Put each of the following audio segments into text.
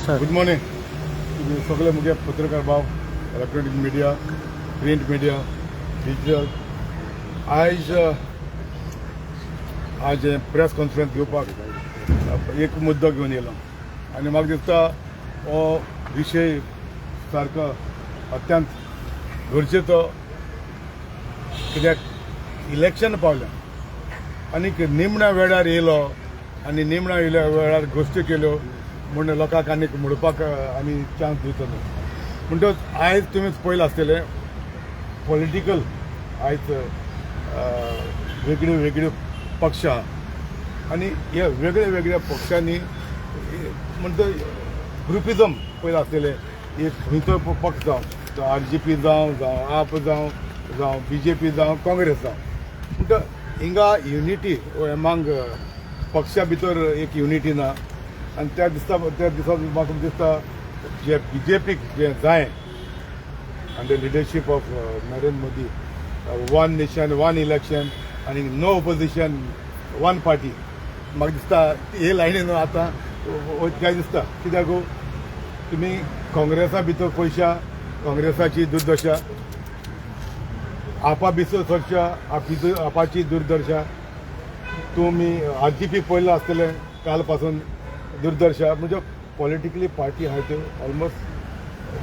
Good morning तुम्ही सगळे मुगे पत्रकार भाव electronic media print media digital आज प्रेस कॉन्फरन्स घेवपाक एक मुद्दो घेवन येयलो आनी म्हाका दिसता हो विशय सारको अत्यंत गरजेचो कित्याक इलेक्शन पावलें आनीक निमण्या वेळार येयलो आनी निमण्या वेळार गोश्टी केल्यो म्हण लोकांक आनीक म्हणपाक आमी चान्स दितलो म्हणटच आयज तुमी पळयलें आसतलें पॉलिटिकल आयज वेगळ्यो वेगळ्यो पक्ष आहा आनी ह्या वेगळ्या वेगळ्या पक्षांनी म्हणटा ग्रुपिजम पळयलें आसतलें एक खंयचो पक्ष जावं तो RGP जावं आप जावं BJP जावं काँग्रेस जावं म्हणटा हिंगा युनिटी एमांग पक्षा भितर एक युनिटी ना आनी त्या दिसा म्हाका दिसता जे BJPक जे जाय under leadership of Narendra Modi one nation one election आनी नो ऑपोजिशन वन पार्टी म्हाका दिसता हे लायनीन आतां काय दिसता कित्याक तुमी काँग्रेसा भितर पयशा काँग्रेसाची दुर्दशा आपा भितर चर्चा आपाची दुर्दशा तुम्ही RGP पळयलें आसतलें काल पासून दुर्दशा म्हणजे पॉलिटिकली पार्टी आहाय त्यो ऑलमोस्ट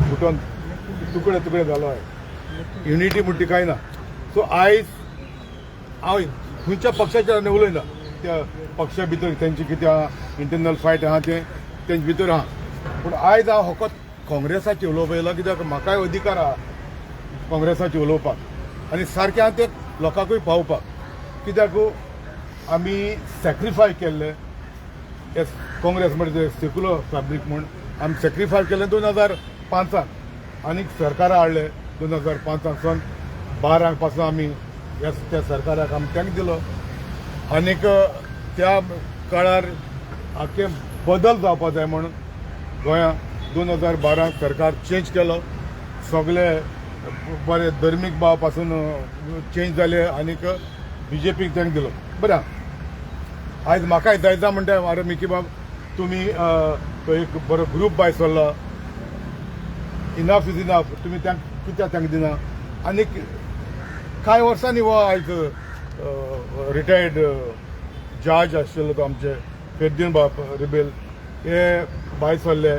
फुटोन तुकडे तुकडे जालो आहे युनिटी म्हणटी कांय ना सो आयज हांव खंयच्या पक्षाच्या उलयना त्या पक्षा भितर तेंची कितें आहा इंटरनल फायट आहा तेंचे भितर आहा पूण आयज हांव फकत काँग्रेसाची उलोवप येयला कित्याक म्हाकाय अधिकार आहा काँग्रेसाची उलोवपाक आनी सारकें हांव तें लोकांकूय पावोवपाक कित्याक आमी सॅक्रिफाय केल्ले काँग्रेस म्हणजे सेक्युलर फॅब्रीक म्हूण आमी सॅक्रिफाय केलें 2005 आनीक सरकारा हाडले 2005 सावन 12 पासून आमी त्या सरकाराक आमी टँक दिलो आनीक त्या काळार आख्खे बदल जावपा जाय म्हूण गोंयांत 2012 सरकार चेंज केलो सगळे बरे धर्मीक भाव पासून चेंज जाले आनीक BJPक टँक दिलो बरें आयज म्हाकाय जायजा म्हणटा अरे मिकी बाब तुमी एक बरो ग्रूप भायर सरलो इनफ इज इनफ तुमी कित्याक टँक दिना आनीक कांय वर्सांनी हो आयज रिटायर्ड जज आशिल्लो तो आमचे फेर्दीन बाब रिबेल हे भायर सरले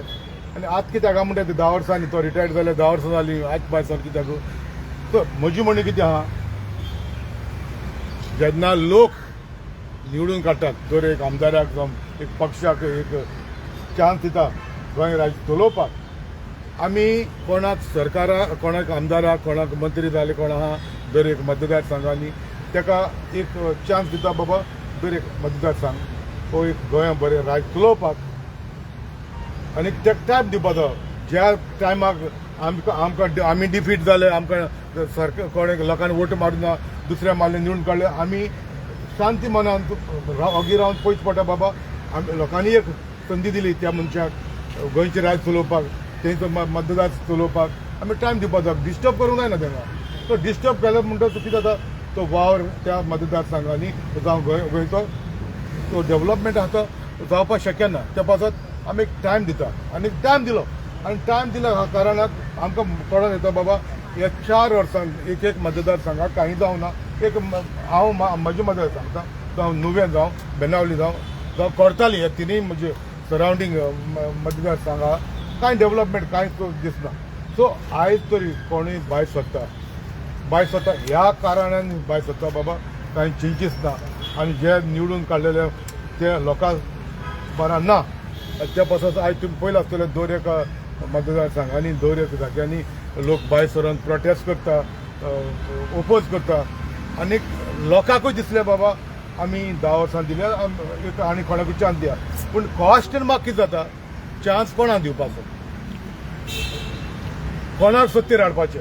आनी आतां कित्याक म्हणटा 10 वर्सांनी तो रिटायर्ड जाले 10 वर्सां जालीं आयज भायर सर कित्याक तो म्हजी म्हणणी कितें आहा जेन्ना लोक निवडून काडटात दर एक आमदाराक जावं एक पक्षाक एक चान्स दिता गोंय राज्य चलोवपाक आमी कोणाक सरकारा कोणाक आमदाराक कोणाक मंत्री जाले कोण आहा दर एक मतदारसंघांनी ताका एक चान्स दिता बाबा दर एक मतदारसंघ हो एक गोंया बरें राज्य चलोवपाक आनी ताका टायम दिवपा जाय ज्या टायमाक आमकां आमी डिफीट जाले आमकां सरकार कोणें लोकांनी वोट मारून दुसऱ्या मारले निवडून काडले आमी शांती मनान ओगी रावन पयस पडटा बाबा लोकांनी एक संदी दिली त्या मनशाक गोंयचें राज्य चलोवपाक तेंचो मतदार चलोवपाक आमी टायम दिवपाक जाय डिस्टर्ब करूंक जायना तेंका तो डिस्टर्ब केलो म्हणटा कितें जाता तो वावर त्या मतदारसंघांनी जावं गोंयचो तो डेव्हलपमेंट आसा तो जावपाक शक्य ना त्या पासत आमी एक टायम दिता आनी टायम दिलो आनी टायम दिल्या कारणाक आमकां कळोन येता बाबा ह्या 4 वर्सांक एक मतदारसंघाक कांय जावं ना एक हांव म्हजे मतदारसंघ जावं नुवें जावं बेनावली जावं कोर्ताली ह्या तिनूय म्हजे सरावंडींग मतदारसंघा कांय डेव्हलपमेंट कांय दिसना सो आयज तरी कोणूय भायर सरता ह्या कारणान भायर सरता बाबा कांय चेंजीस ना आनी जे निवडून काडलेले ते लोकांक बरा ना त्या पासत आयज तुमी पयलें आसतलें दर एक मतदारसंघांनी दर एक जाग्यांनी लोक भायर सरून प्रोटेस्ट करता ओपोज करता आनी लोकांकूय दिसलें बाबा आमी 10 वर्सां दिल्या आनी कोणाकूय चान्स दिया पूण कॉस्टन म्हाका कितें जाता चान्स कोणाक दिवपाचो कोणाक सत्तेर हाडपाचें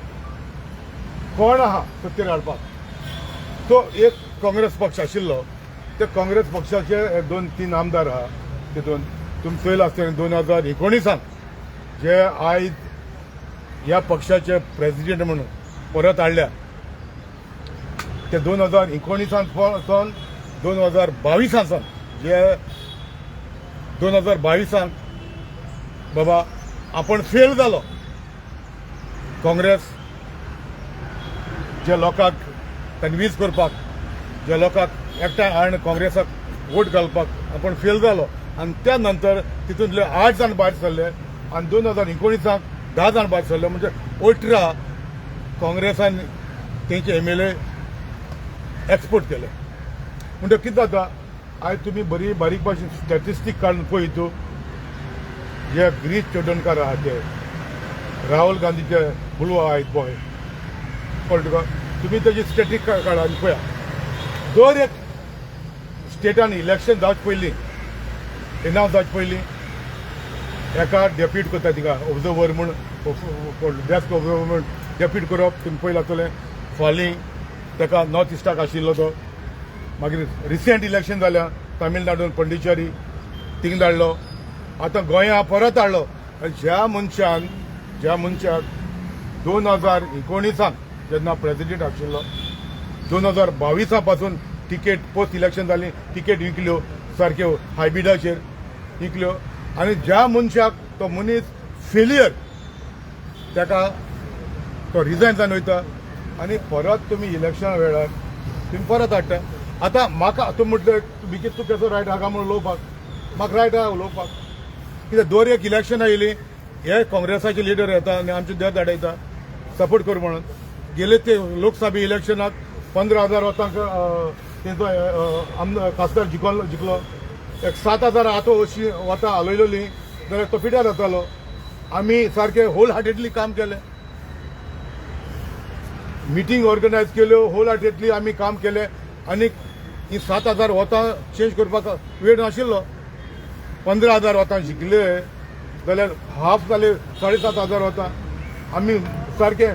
कोण आहा सत्तेर हाडपाक तो एक काँग्रेस पक्ष आशिल्लो ते काँग्रेस पक्षाचे 2-3 आमदार आहा तितून तुमी पळयलां आसतलें 2019 जे आयज ह्या पक्षाचे प्रेसिडेंट म्हणून परत हाडल्या ते 2019 सावन 2022 सावन जे 2022 बाबा आपण फेल जालो. काँग्रेस जे लोकांक कन्विन्स करपाक, जे लोकांक एकठांय हाडून काँग्रेसाक वोट घालपाक आपण फेल जालो आनी त्या नंतर तितूंतले 8 जाण भायर सरले आनी 2019 10 जाण भायर सरले. म्हणजे 18 काँग्रेसान तेंचे MLA एक्सपोर्ट केले. म्हणजे कितें जाता आयज तुमी बरी बारीक भाशेन स्टॅटिस्टीक काडून पळयतू जे गिरीश चोडणकार आहा ते राहुल गांधीचे बुलवो आहात बॉय कळ्ळें तुका. तुमी तेजी स्टॅटिक काडा आनी पळया. दर एक स्टेटान इलेक्शन जावचे पयलीं एनावंस जावचे पयलीं एका डेप्यूट करता तिका ऑब्जर्वर म्हूण डेस्क ऑब्जर्वर म्हूण डेप्यूट करप. तुमी पयलें आसतलें फालीं ताका नॉर्थ इस्टाक आशिल्लो तो. मागीर रिसेंट इलेक्शन जाल्या तामिळनाडून पंडिचेरी थिंग धाडलो. आतां गोंया परत हाडलो. ज्या मनशाक 2019 जेन्ना प्रेसिडेंट आशिल्लो 2022 पासून तिकेट पोस्ट इलेक्शन जाली तिकेट विकल्यो सारक्यो हायब्रिडाचेर विकल्यो आनी ज्या मनशाक तो मनीस फेलियर ताका तो रिजायन जावन वयता आनी परत तुमी इलेक्शना वेळार तुमी परत हाडटा. आतां म्हाका तूं म्हटलें तूं केसो रायट आहा म्हूण उलोवपाक. म्हाका रायट आहा उलोवपाक. कित्याक दर एक इलेक्शनां येयली हे काँग्रेसाचे लिडर येता आनी आमचे देव धाडयता सपोर्ट कर म्हणून. गेले ते लोकसभा इलेक्शनाक 15,000 वतांक तेंचो खासदार जिखलो. एक 7,000 आतां अशी वतां हालयलोली जाल्यार तो पिड्यार जातालो. आमी सारके होल हार्टेडली काम केलें. मिटींग ऑर्गनायज केल्यो होल हार्टेडली आमी काम केलें आनी ही 7,000 वतां चेंज करपाक वेळ नाशिल्लो. 15,000 वतां शिकले जाल्यार हाफ जाले 7,500 वतां आमी सारके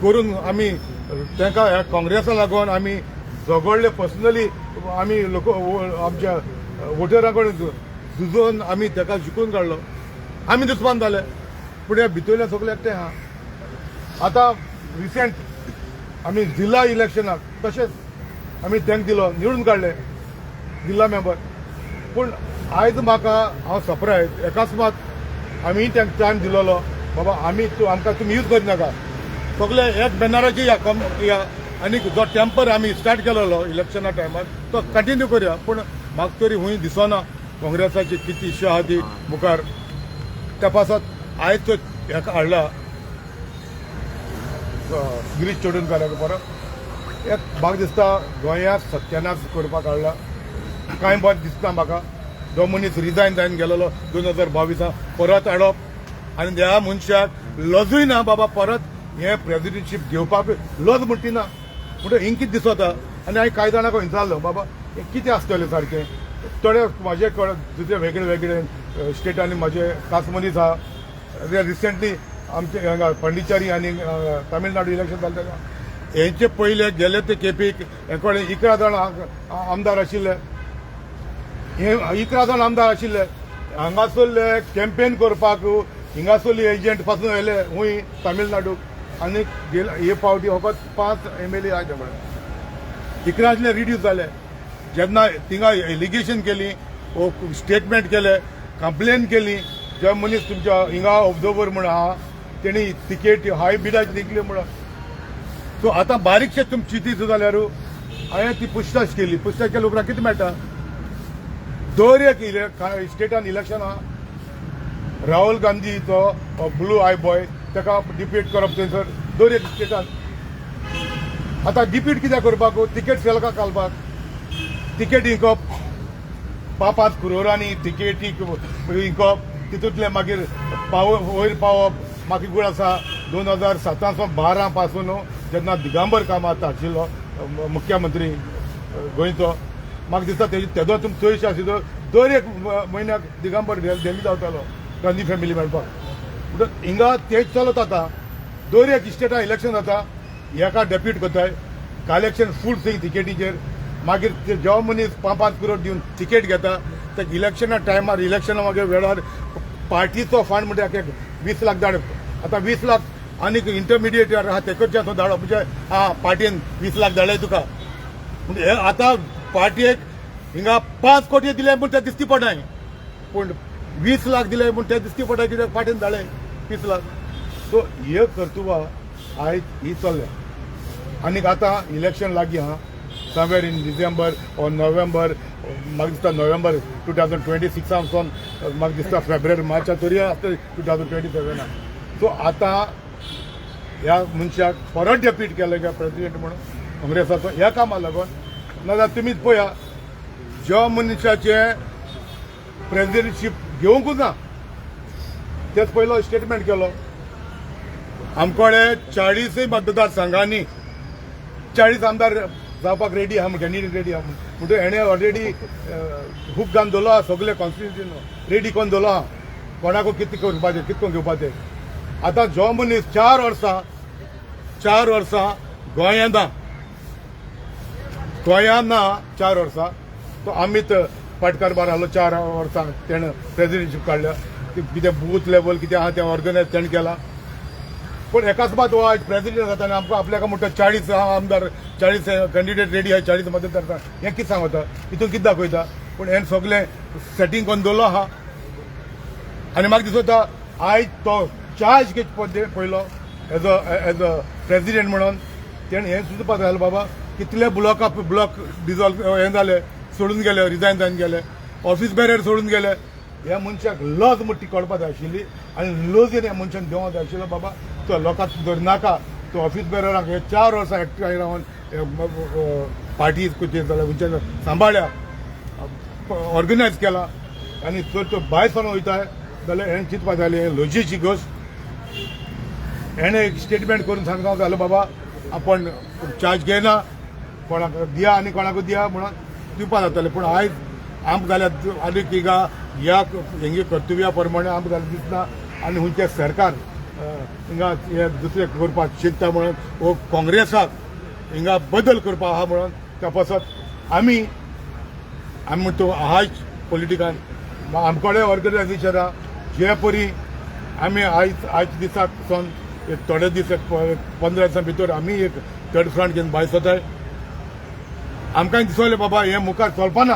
करून आमी तांकां ह्या काँग्रेसा लागून आमी झगडले पर्सनली. आमी लोक आमच्या वोटरां कडेन झुजोवन आमी ताका जिखून काडलो. आमी दुस्मान जाले पूण ह्या भितरले सगळे एकठांय आहा. आतां रिसेंट आमी जिल्हा इलेक्शनाक तशेंच आमी तांकां दिलो निवडून काडले जिल्हा मेंबर. पूण आयज म्हाका हांव सरप्रायज अकस्मात आमी तांकां टायम दिलोलो बाबा आमी आमकां तुमी यूज करिनाका सगळे एक बॅनराची या आनी जो टेम्पर आमी स्टार्ट केलोलो इलेक्शना टायमार तो कंटिन्यू करया. पूण म्हाका तरी हूंय दिसना काँग्रेसाची किती इश्यू आहा ती मुखार तपासत आयज तो हेका हाडला गिरीश चोडणकाराक परत एक म्हाका दिसता गोंयांत सत्यानाश करपाक हाडला. कांय बरें दिसता म्हाका. जो मनीस रिजायन जावन गेलोलो 2022 परत हाडप आनी ह्या मनशाक लजूय ना बाबा परत हे प्रेसिडेंटशीप घेवपाक लज म्हणटी ना. म्हणटकीर हिंग कितें दिसता आनी हांवें कांय जाणांक विचारलो बाबा हें कितें आसतलें सारकें. थोडे म्हाजे दुसरे वेगळे वेगळे स्टेटांनी म्हाजे खास मनीस आहा. रिसेंटली आमचे हांगा पंडिचेरी आनी तामिळनाडू इलेक्शन जालें तेन्ना हेंचे पयले गेले ते केपीक हे कडेन 11 जाण आमदार आशिल्ले. हे 11 जाण आमदार आशिल्ले हांगासरले कॅम्पेन करपाक हिंगासरली एजंट पासून येयले हूंय तामिळनाडूक आनी हे फावटी फकत 5 MLA आहा ते कडेन. 11 रिड्यूस जाले. जेन्ना थिंगा एलिगेशन केली स्टेटमेंट केले कंप्लेन केली जे मनीस तुमच्या हिंगा ऑब्जर्वर म्हण आहा तेणी तिकेट हाय बिडाची जिंकली म्हणून. सो आतां बारीकशे तुमी चिंतीत जाल्यार हांवें ती पुछताछ केली. पुछताछ केल्या उपरांत कितें मेळटा दर एक स्टेटान इलेक्शन आहा राहुल गांधीचो ब्लू आय बॉय ताका डिफीट करप थंयसर दर एक स्टेटान. आतां डिफीट कित्याक करपाक तिकेट सेलकाक घालपाक तिकेट जिंकप 5 करोडांनी तिकेट जिंकप तितूंतले मागीर वयर पावप. म्हाका गुण आसा 2017-12 पासून जेन्ना दिगंबर कामत आशिल्लो मुख्यमंत्री गोंयचो म्हाका दिसता तेजो तुमी चडशे आशिल्लो दर एक म्हयन्याक दिगंबर दिल्ली जावतालो गांधी फॅमिली मेळपाक. म्हणटकीर हिंगा तेच चलत आतां दर एक स्टेटान इलेक्शन जाता एका डेप्यूट करताय कलेक्शन फूल थिंग तिकेटीचेर. मागीर जो मनीस 5 करोड दिवन तिकेट घेता ते इलेक्शना टायमार इलेक्शना मागीर वेळार पार्टीचो फंड म्हणजे 20 लाख धाडप. आतां 20 लाख आनीक इंटरमिडिएट आहा ते कडच्यान धाडप म्हणजे पार्टीन 20 लाख धाडले तुका. म्हणजे हे आतां पार्टयेक हिंगा 5 कोटी दिले म्हूण ते दिसती पडनाय. पूण 20 लाख दिले म्हूण ते दिसती पडटा कित्याक फाटीन धाडले 20 लाख. सो हे कर्तुबा आयज ही चल्ल्या. आनीक आतां इलेक्शन लागीं आहा somewhere in December or November, म्हाका दिसता नोव्हेंबर 2026 सावन म्हाका दिसता फेब्रुवारी मार्चा तरी आसता 2027. सो आतां ह्या मनशाक परत डेप्यूट केलं काय प्रेसिडेंट म्हणून काँग्रेसाचो ह्या कामाक लागून. नाजाल्यार तुमीच पळया ज्या मनशाचे प्रेसिडेंटशीप घेवंकूच ना तेच पयलो स्टेटमेंट केलो आमकडे 40 मतदारसंघांनी 40 आमदार जावपाक रेडी आहा, कॅन्डिडेट रेडी आहा म्हणटून हेणे ऑलरेडी हूक घालून दवरलो आहा. सगळे कॉन्स्टिट्युशन रेडी करून दवरलो आहा कोणाक कितें करपाचें कितको घेवपाचें. आतां जो मनीस 4 वर्सां गोंयांत ना 4 वर्सां तो अमित पाटकर आहलो 4 वर्सां तेणें प्रेसिडेंटशीप काडल्या. कितें बूथ लेवल कितें आहा तें ऑर्गनायज तेणें केलां. पूण एकाच बात हो आज प्रेसिडेंट जाता आनी आमकां आपल्याक म्हणटा 40 आमदार 40 कॅन्डिडेट रेडी आहा 40 मतदार हें कितें सांगता हितून कितें दाखयता. पूण हें सगळें सेटींग करून दवरलो आहा. आनी म्हाका दिसता आयज तो चार्ज घेवचे पयलो एज अ प्रेसिडेंट म्हणून तेणें हें सुचोवपाक जाय बाबा कितले ब्लॉक डिजॉल्व हें जाले सोडून गेले रिजायन जावन गेले ऑफिस बेरेर सोडून गेले. ह्या मनशाक लज मोठी कळपाक जाय आशिल्ली आनी लज ह्या मनशान देवंक जाय आशिल्लो बाबा तो लोकांक धर नाका तो ऑफिस बेररांक हे 4 वर्सां एकठांय रावन पार्टी जाल्यार मनशान सांबाळ्या ऑर्गनायज केला आनी जर तो भायर सरून वयता जाल्यार हें चिंतपाक जाय हें लजेची गोश्ट. हेणें एक स्टेटमेंट करून सांगता जाल्यार बाबा आपण चार्ज घेयना कोणाक दिया आनी कोणाक दिया म्हणून दिवपा जातालें. पूण आयज आमकां जाल्यार आनीक हिंगा ह्या हेंगे कर्तव्या प्रमाणे आमकां जाल्यार दिसना आनी खंयचें सरकार हिंगा हे दुसरें करपाक चिंतता म्हणून वो काँग्रेसाक हिंगा बदल करपा आहा म्हणून तपासत आमी म्हणटा आहाच पॉलिटिकान आमकडे ऑर्गनायझेशन आहा जे परी आमी आयज दिसाक सावन एक थोडे दीस 15 दिसां भितर आमी एक थर्ड फ्रंट घेवन भायर सरताय. आमकां दिसलें बाबा हें मुखार चलपाना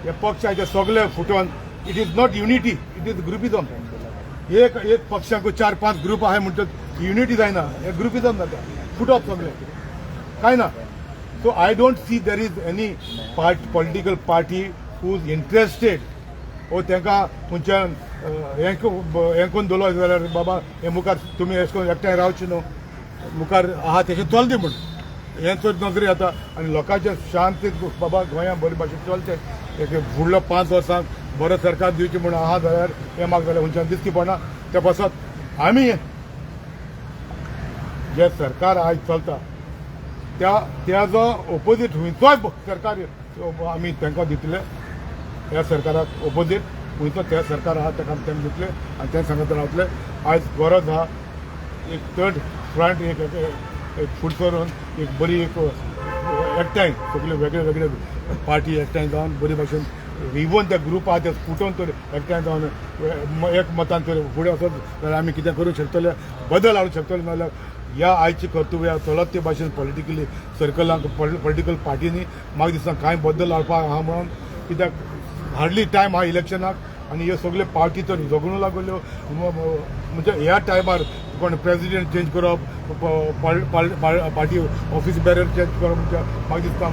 हे पक्षाचे सगळे फुटोवन it is not unity it is groupism. एक पक्षाक 4-5 ग्रुप आहाय म्हणटात युनिटी जायना हे ग्रुपिजम जाता फुटप सगळे काय ना. So I don't see there is any political party who is interested ओ तांकां खंयच्यान हें करून दवरलो जाल्यार बाबा हे मुखार तुमी अशें करून एकठांय रावचे न्हू मुखार आहा तेशें चलता म्हूण हें चड नजरी येता आनी लोकांचे शांतीत बाबा गोंयांत बरे भाशेन चलचें एक फुडलो 5 वर्सांक बरो सरकार दिवचें म्हूण आहा जाल्यार हें म्हाका जाल्यार खंयच्यान दिसती पडना. ते पासत आमी जे सरकार आयज चलता त्याचो ओपोजीट खंयचोय सरकार आमी तांकां दितले ह्या सरकाराक ओपोजीट खंयचो ते सरकार आहा ताका तेंका दितले आनी ते सांगत रावतले. आयज गरज आहा एक थर्ड फ्रंट एक फुडें सरून एक बरी एक एकठांय सगळे वेगळे वेगळे पार्टी एकठांय जावन बरे भाशेन इवन ते ग्रूप आहा ते फुटोवन तर एकठांय जावन एक मतान तर फुडें वचत जाल्यार आमी कितें करूंक शकतले बदल हाडूंक शकतले. नाजाल्यार ह्या आयची कर्तव्य चलत ते भाशेन पॉलिटिकली सर्कलांक पॉलिटिकल पार्टीनी म्हाका दिसता कांय बदल हाडपाक आहा म्हणून कित्याक हार्डली टायम आहा इलेक्शनाक आनी ह्यो सगळ्यो पार्टी तर झगडूंक लागल्यो म्हणजे ह्या टायमार कोण प्रेसिडेंट चेंज करप पार्टी ऑफिस बेरर चेंज करप म्हणजे म्हाका दिसता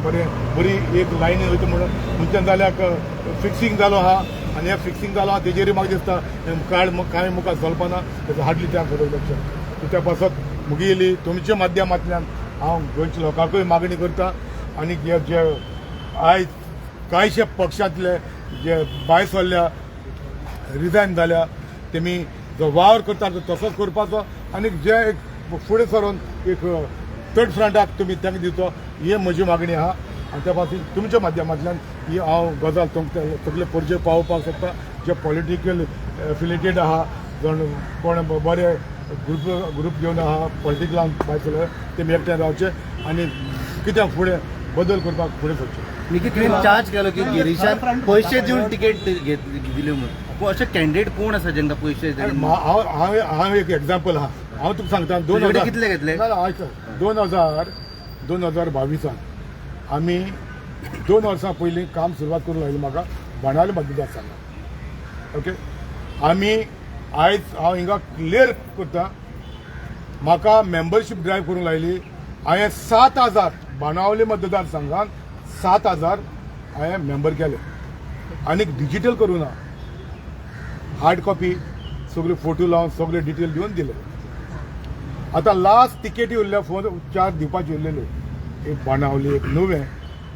बरी एक लायन वयता म्हणून खंयच्यान जाल्यार फिक्सींग जालो आहा आनी हें फिक्सींग जालो आहा तेजेर म्हाका दिसता कांय मुखार चलपाना तेजो हार्डली टायम फॉर इलेक्शन. त्या पासत मुगेली तुमच्या माध्यमांतल्यान हांव गोंयच्या लोकांकूय मागणी करता आनी जे आयज कांयशे पक्षांतले जे भायर सरल्या रिजायन जाल्या तेमी जो वावर करता तसोच करपाचो आनी जे एक फुडें सरून एक थर्ड फ्रंटाक तुमी तांकां दिवचो ही म्हजी मागणी आहा. आनी त्या खातीर तुमच्या माध्यमांतल्यान ही हांव गजाल तुमकां सगळे परिचय पावोवपाक सोदता जे पॉलिटिकल एफिलेटेड आहा जण कोण बरे ग्रूप घेवन आहा पॉलिटिकलान भायर सरले तेमी एकठांय रावचे आनी कित्याक फुडें बदल करपाक फुडें सरचे. निकी तुवें चार्ज केलो की गिरीशान पयशे दिवन तिकेट दिल्यो म्हणून पूण अशे कॅन्डिडेट कोण आसा जांकां पयशे हांव एक एग्जाम्पल आहा हांव तुका सांगता 2000 कितले घेतले 2022 आमी 2 वर्सां पयलीं काम सुरवात करूंक लायलें म्हाका बाणावले मतदारसंघात ओके आमी आयज हांव हिंगा क्लियर करता म्हाका मेंबरशीप ड्रायव्ह करूंक लायली हांवें 7,000 बाणावले मतदारसंघात 7,000 हांवें मेंबर केले आनीक डिजिटल करूं ना हार्ड कॉपी सगळे फोटो लावन सगळे डिटेल दिवन दिले आतां लास्ट तिकेटी उरल्या फोन 4 दिवपाचे उरलेले एक बाणावली एक नुवें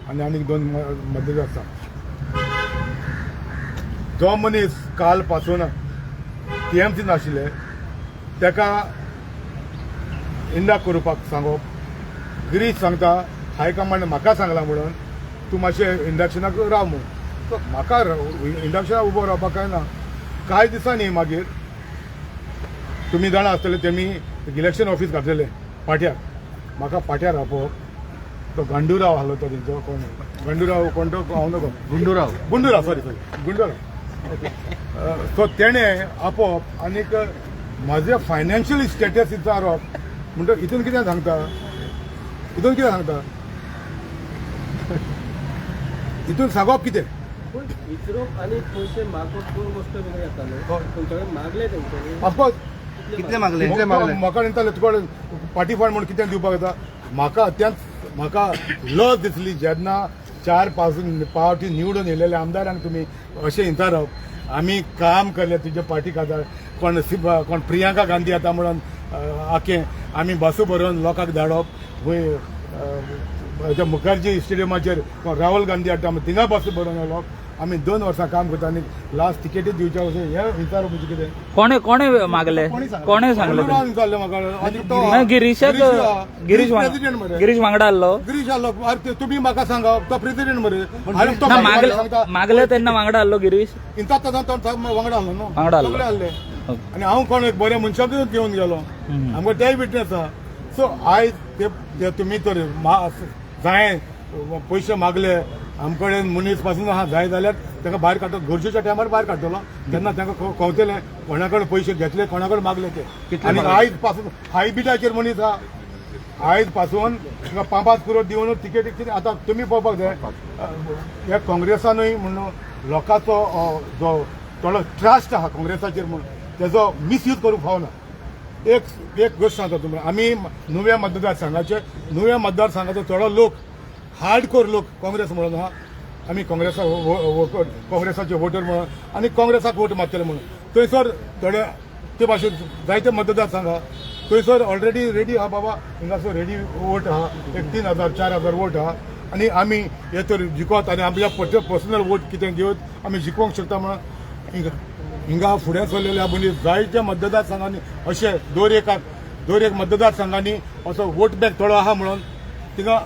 आनी आनीक 2 मतदारसंघ जो मनीस काल पासून टीएमसी नाशिल्ले ताका इंडाक करपाक सांगप गिरीश सांगता हायकमांड म्हाका सांगला म्हणून तूं मातशें इंडक्शनाक राव म्हणून तो म्हाका इंडक्शनाक उबो रावपाक काय ना कांय दिसांनी मागीर तुमी जाणा आसतले तेमी इलेक्शन ऑफीस घातलेलें पाट्यार म्हाका पाट्यार रावप तो गांडुराव आहलो तो तेंचो कोण गांडुराव कोण तो हांव नगो गुंडुराव सॉरी गुंडुराव सो तेणें आपोवप आनीक म्हाजें फायनान्शियल स्टेटस विचारप म्हणटकीर हितून कितें सांगता हितून सांगप कितें विचारप आणि पैसे मागप दोन गोष्ट वेगळी येता न्हू तुमच्याकडे मागले तेंच्यांनी ऑफकोर्स कितले मागले म्हाका म्हणटाले तुका पार्टी फंड म्हणून कितें दिवपाक येता म्हाका लज दिसली जेन्ना 4 पावटी निवडून येयलेले आमदारांक तुमी अशें विचारप आमी काम केलें तुजे पार्टी खातीर कोण प्रियांका गांधी येता म्हणून आखें आमी बसू भरून लोकांक धाडप खंय मुखर्जी स्टेडियमाचेर कोण राहुल गांधी हाडटा थिंगा बसू भरून येलो आमी 2 वर्सां काम करता आनी लास्ट तिकेटी दिवचे अशें हें विचारप म्हणजे कितें कोणे मागले कोणे सांगले गुंडुरावान विचारलें म्हाका आनी तो गिरीश वांगडा आसलो गिरीश आलो अरे तुमी म्हाका सांगप तो प्रेसिडेंट मरे आनी तो सांगता मागले तेन्ना वांगडा आसलो गिरीश इंता तो वांगडा आहलो न्हू वांगडा आहलो. सगळे आहले आनी हांव कोण एक बऱ्या मनशाकूच घेवन गेलो आमकां तेय विटनेस आहा सो आयज ते तुमी तर जाय पयशे मागले आमचे कडेन मनीस पासून आहा जाय जाल्यार ताका भायर काडटलो गरजेच्या टायमार भायर काडटलो तेन्ना तांकां कळटलें कोणा कडेन पयशे घेतले कोणा कडेन मागले ते आनी आयज पासून हायबिटाचेर मनीस आहा आयज पासून ताका 5 करोड दिवन तिकेटी कितें आतां तुमी पळोवपाक जाय ह्या काँग्रेसानूय म्हणून लोकांचो जो थोडो ट्रस्ट आहा काँग्रेसाचेर म्हणून तेजो मिसयूज करूंक फावना एक गोश्ट सांगता तुमी आमी नुव्या मतदारसंघाचो थोडो लोक हार्डकोर लोक काँग्रेस म्हणून आहा आमी काँग्रेसाचे वोटर म्हणून आनी काँग्रेसाक वोट मारतले म्हणून थंयसर थोडे ते भाशेन जायते मतदारसंघ आहा थंयसर ऑलरेडी रेडी आहा बाबा हिंगासर रेडी वोट आहा एक 3,000 4,000 वोट आहा आनी आमी हे तर जिखोत आनी आमच्या पर्सनल वोट कितें घेवत आमी जिखोवंक शकता म्हणून हिंगा फुडें चल्लेल्या मनीस जायत्या मतदारसंघांनी अशे दर एक मतदारसंघांनी असो वोट बँक थोडो आहा म्हणून थिंगा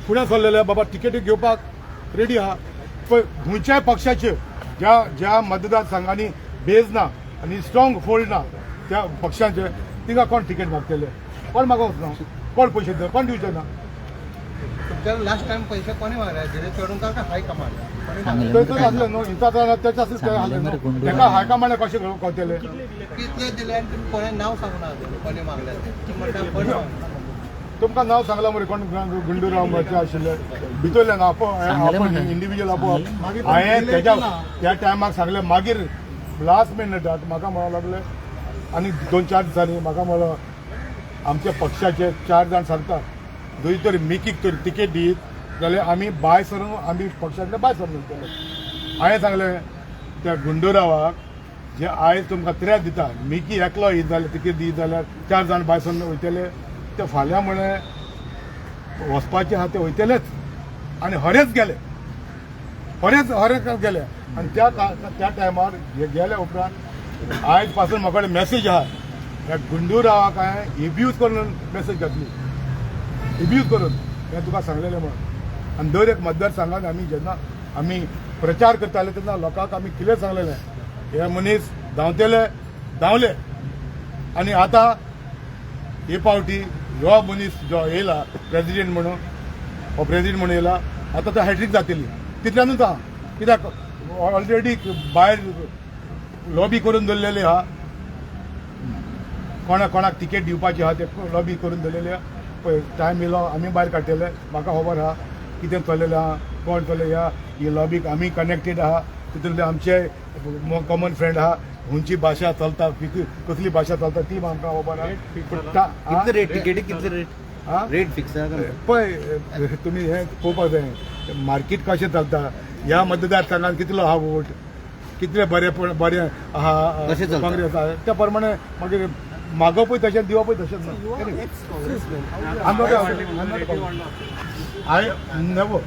फुडें चल्लेले बाबा तिकेटी घेवपाक रेडी आहा पण खंयच्याय पक्षाचे ज्या मतदारसंघांनी बेज ना आनी स्ट्रॉंग फोल्ड ना त्या पक्षांचे थिंगा कोण तिकेट मागतले कोण मागोवंक ना कोण पयशे दिता कोण दिवचे ना तुमच्याकडे लास्ट टाइम पैसे कोणी मागले गिरीश चोडणकर का हायकमांड थंयसर आसले न्हू हिंसा त्याच्याच ताका हायकमांडाक कशें कळटले कितले दिले आनी तुमी कोणी नांव सांगना कोणी मागले ते म्हणटा कोणी तुमकां नांव सांगलां मरे कोण गुंडुराव मरचे आशिल्ले भितरल्यान आपण इंडिविज्युअल आपोवप हांवें त्या टायमाक सांगलें मागीर लास्ट मिनिटाक म्हाका म्हणूंक लागले आनी 2-4 दिसांनी म्हाका म्हणलो आमच्या पक्षाचे 4 जाण सांगता जरी तर मेकीक तर तिकेट दीत जाल्यार आमी भायर सरून आमी पक्षांतले भायर सरून वयतले हांवें सांगलें त्या गुंडुरावाक जे आयज तुमकां 3 दिता मेकी एकलो येत जाल्यार तिकेट दीत जाल्यार 4 जाण भायर सरून वयतले ते फाल्यां म्हळें वचपाचे आहा ते वयतलेच आनी हरेच गेले आनी त्या टायमार गेले उपरांत आयज पासून म्हाका कडेन मॅसेज आहा ह्या गुंडुरावाक हांवें एब्यूज करून मॅसेज घातली एब्यूज करून हें तुका सांगलेलें म्हणून आनी दर एक मतदारसंघात आमी जेन्ना आमी प्रचार करताले तेन्ना लोकांक आमी कितें सांगलेलें हे मनीस धांवले आनी आतां हे पावटी हो मनीस जो येयला प्रेसिडेंट म्हणून येयला आतां तो हॅट्रीक जातली तितल्यानूच आहा कित्याक ऑलरेडी भायर लॉबी करून दवरलेली आहा कोणाक तिकेट दिवपाची आहा ते लॉबी करून दवरलेली आहा पळय टायम येयलो आमी भायर काडटले म्हाका खबर आहा कितें चल्लेलें आहा कोण चल्ले ह्या ही लॉबीक आमी कनेक्टेड आहा तितूंतले आमचे कॉमन फ्रेंड आहा खंयची भाशा चलता कसली भाशा चलता ती आमकां खबर आहा. कितले रेट टिकेटी कितले रेट हा? रेट फिक्स आहा का पळय तुमी हें पळोवपाक जाय मार्केट कशें चलता ह्या मतदारसंघात कितलो आहा वोट कितले बरे आहा कशें चलता? काँग्रेस आहा त्या प्रमाणे मागीर मागोवपूय तशेंच दिवपूय तशेंच ना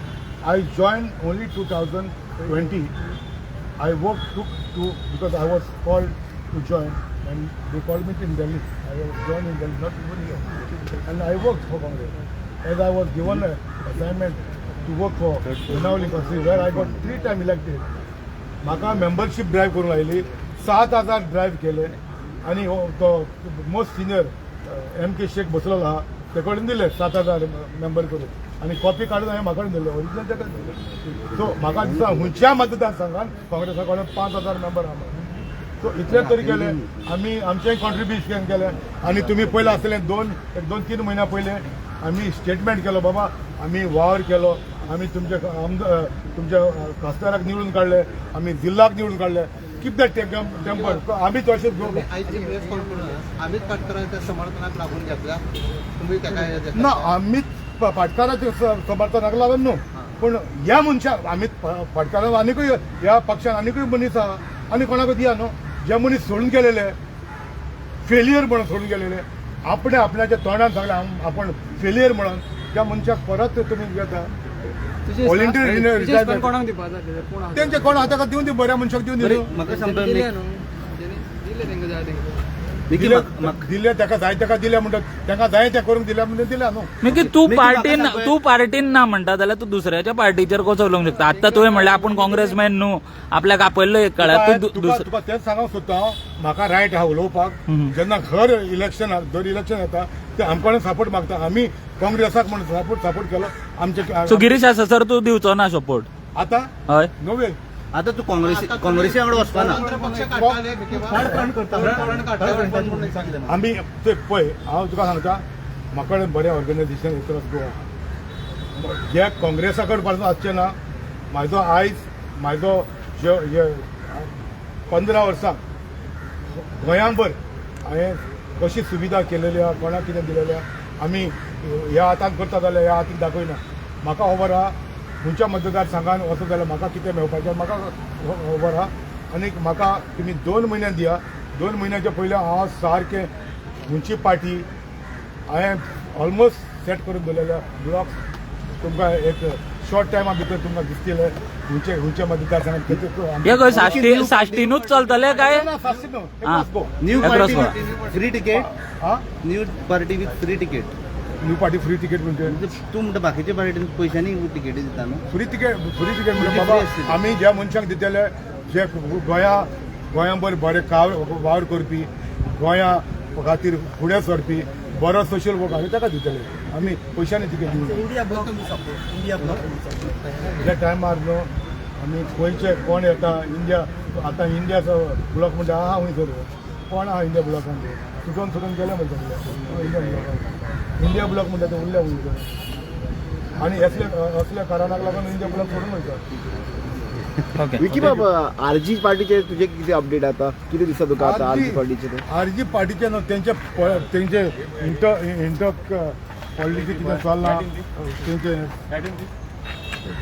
I joined only 2020. I worked because I was called to join and they called me in Delhi. I was joined in Delhi, not even here. And I worked for Congress. As I was given an assignment to work for Benawali Constituency where I got 3 times elected. म्हाका membership drive करून oily 7,000 drive केले आणि तो most senior MK Shaikh बसलेलो आहा ते कडेन दिले 7,000 मेंबर करून आणि कॉपी काढून हांवें म्हाका दिले ओरिजिनल ताका दिले सो म्हाका दिसता खंयच्या मतदारसंघात काँग्रेसा कडेन 5,000 मेंबर आहा सो इतले तरी केले आमी आमचें कॉन्ट्रिब्युशन केलें आणि तुम्ही पयलें आसलें 2-3 म्हयन्या पयलें आमी स्टेटमेंट केलो बाबा आमी वावर केलो आमी तुमच्या खासदाराक निवडून काडले आमी जिल्हाक निवडून काडले कीप दॅट टेम्पर आमी तशेंच आयची प्रेस कॉन्फरन्स अमित पाटकरांच्या समर्थनाक लागून घेतल्या तुम्ही ताका ना अमित पाटकरांच्या समर्थनाक लागून न्हू पूण ह्या मनशाक अमित पाटकरान आनीकूय ह्या पक्षान आनीकूय मनीस आहा आनी कोणाकूय दिया न्हू जे मनीस सोडून गेलेले फेलियर म्हणून सोडून गेलेले आपणाच्या तोंडान सांगले आपण फेलियर म्हणून त्या मनशाक परत तुमी घेता व्हॉलंटियर कोणाक दिवपाक जाय कोण तेंचे कोण आहा ताका दिवन दी बऱ्या मनशाक दिवन बरे, दिले म्हाका सांगता दिले न्हू दिले तांकां जाय तांकां दिले ताका जाय ताका दिले म्हणटात तांकां जाय तें करूंक दिल्या म्हणजे दिल्या न्हू की तू पार्टीन ना म्हणटा जाल्यार तू दुसऱ्याच्या पार्टीचेर कसो उलोवंक शकता आता तुवें म्हणल्यार आपूण काँग्रेसमॅन न्हू आपल्याक आपयल्लो एक काळात तू तुका तेच सांगूंक सोदता हांव म्हाका रायट आहा उलोवपाक जेन्ना दर इलेक्शन येता ते आमकडे सपोर्ट मागता आमी काँग्रेसाक म्हणून सपोर्ट केलो आमचे सो गिरीश आसा सर तू दिवचो ना सपोर्ट आतां हय नवे आता तू काँग्रेसी वांगडा वचपाना पक्ष काडटाले आमी ते पळय हांव तुका सांगता म्हाका कडेन बरें ऑर्गनायझेशन येतलो गोवा जे काँग्रेसा कडेन पासून आसचें ना म्हाजो 15 वर्सां गोंयांभर हांवें कशी सुविधा केलेली आहा कोणाक कितें दिलेलें आहा आमी ह्या हातान करता जाल्यार ह्या हातीक दाखयना म्हाका खबर आहा खंयच्या मतदारसंघान वचत जाल्यार म्हाका कितें मेळपाचें म्हाका खबर आहा आनीक म्हाका तुमी 2 म्हयने दिया 2 म्हयन्याच्या पयलीं हांव सारकें खंयची पार्टी हांवें ऑलमोस्ट सेट करून दवरलेल्या ब्लॉक्स तुमकां एक शॉर्ट टायमा भितर तुमकां दिसतले खंयच्या मतदारसंघात हे खंय साश्टीनूच चलतले काय न्यू पार्टी फ्री टिकेट हा new party with free ticket new party free ticket म्हणजे तू म्हणटा बाकीच्या पार्टीन पयशांनी टिकेटी दिता न्हू फ्री तिकेट म्हणजे बाबा आमी ज्या मनशांक दितले जे गोंयांभर बरे वावर करपी गोंया खातीर फुडें सरपी बरो सोशल वर्क आमी ताका दितले आमी पयशांनी तिकेट दिवं इंडिया ब्लॉक ज्या टायमार न्हू आमी गोंयचे कोण येता आतां इंडियाचो ब्लॉक म्हणजे आहा खंयसर कोण आहा इंडिया ब्लॉकान सुटून गेले म्हणटा इंडिया ब्लॉक म्हणटा ते उरले खंयसर आनी असल्या कारणाक लागून इंडिया ब्लॉक सोडून वयता ओके विकी बाबा आरजी पार्टीचे तुझे किती अपडेट आता किती दिसता तुका आता आरजी पार्टीचे ते आरजी पार्टीचे न्हू तेंचे इंटर पॉलिटिक्स कितें चलना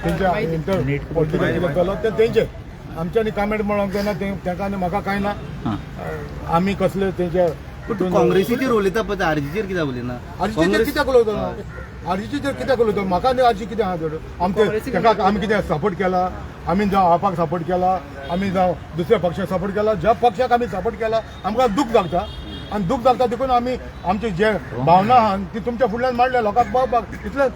तेंच्या इंटर पॉलिटिक्स कितें चलना ते तेंचे आमच्यांनी कमेंट म्हणूंक जायना तेंकां आनी म्हाका कांय ना आमी कसले तेंचे तू काँग्रेसीचेर उलयता पळय आरजीचेर कित्याक उलयना आरजीचेर कित्याक उलयता आरजीचेर कित्याक उलयता म्हाका आनी आरजी कितें आहा तर तेका आमी कितें सपोर्ट केला आमी जावं आपाक सपोर्ट केला आमी जावं दुसऱ्या पक्षाक सपोर्ट केला ज्या पक्षाक आमी सपोर्ट केला आमकां दूख लागता आनी दूख लागता देखून आमी आमची जे भावना आहा ती तुमच्या फुडल्यान मांडल्या लोकांक पळोवपाक इतलेंच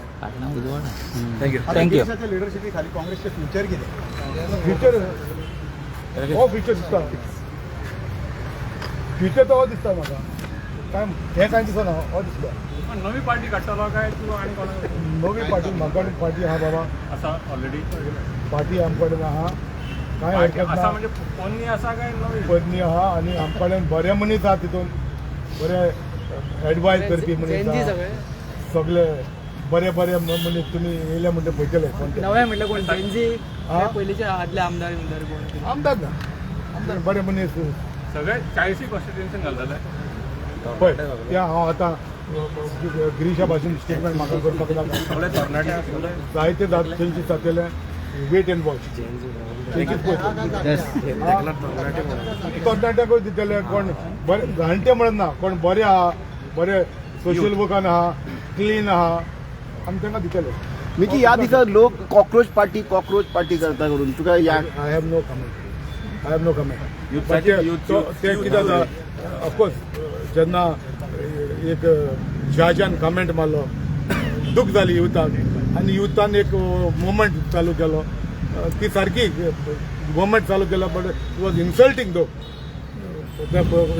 थँक्यू लिडरशिपी खाली काँग्रेसचे फ्युचर कितें फ्युचर हो फ्युचर दिसता फ्युचर तो हो दिसता म्हाका काय हें कांय दिसना हो दिसता नवी पार्टी काडटलो काय तूं आनी कोणाक नवी पार्टी म्हाका कडेन पार्टी आहा बाबा आसा ऑलरेडी पार्टी आमचे कडेन आहा कांय हरकत ना म्हणजे पोन्नी आसा काय नवी पत्नी आहा आनी आमचे कडेन बरे मनीस आहा तितून बरे एडवायज करपी मनीस आहा सगळे बरे मनीस तुमी येयले म्हणटा पळयतले नवे म्हटलं कोण जेनजी हा? पयलींचे आदले आमदार कोण आमदार ना आमदार बरे मनीस सगळे 40 कॉन्स्टिट्युएन्सीन घालतले पळय तें हांव आतां गिरीशा भाशेन स्टेटमेंट म्हाका करपाक लागला सगळे तरणाटे आसतले जायते चेंजीस जातले वेट एंड वॉच चेंजीस कर्नाटकूय दितले कोण बरे जाणटे म्हणत ना कोण बरे आहा बरे सोशियल वर्कान आहा क्लीन आहा आमी तांकां दितले मिकी ह्या दिसा लोक कॉक्रोच पार्टी करता करून तुका या आय हॅव नो कमेंट ते कित्याक ऑफकोर्स जेन्ना एक जजान कमेंट मारलो दूख जाली युथाक आनी युथान एक मुवमेंट चालू केलो ती सारकी मुवमेंट चालू केलो but it was insulting though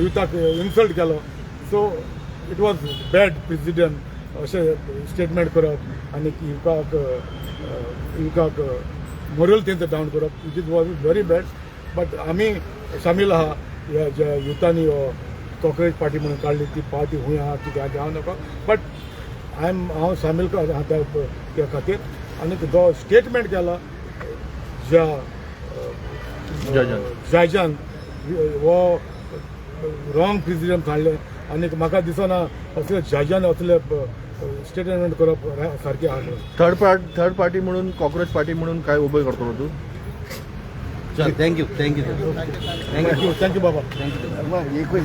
युथाक इन्सल्ट केलो so it was bad president अशें स्टेटमेंट करप आनी युथाक मोरल तेंचं डावन करप which is was very bad but आमी शामील आहा ह्या ज्या युथांनी कॉक्रोच पार्टी म्हणून काडली ती पार्टी हूंय आहा कितें आहा हांव नाका बट हांव शामील आहा त्या खातीर आनी जो स्टेटमेंट केला ज्या जजान हो रॉंग प्रेसिडेंट काडले आनी म्हाका दिसना असले जजान असले स्टेटमेंट करप सारकें आहा थर्ड पार्टी म्हणून कॉक्रोच पार्टी म्हणून काय उभं करतो तू चल थँक्यू थँक्यू बाबा एकूय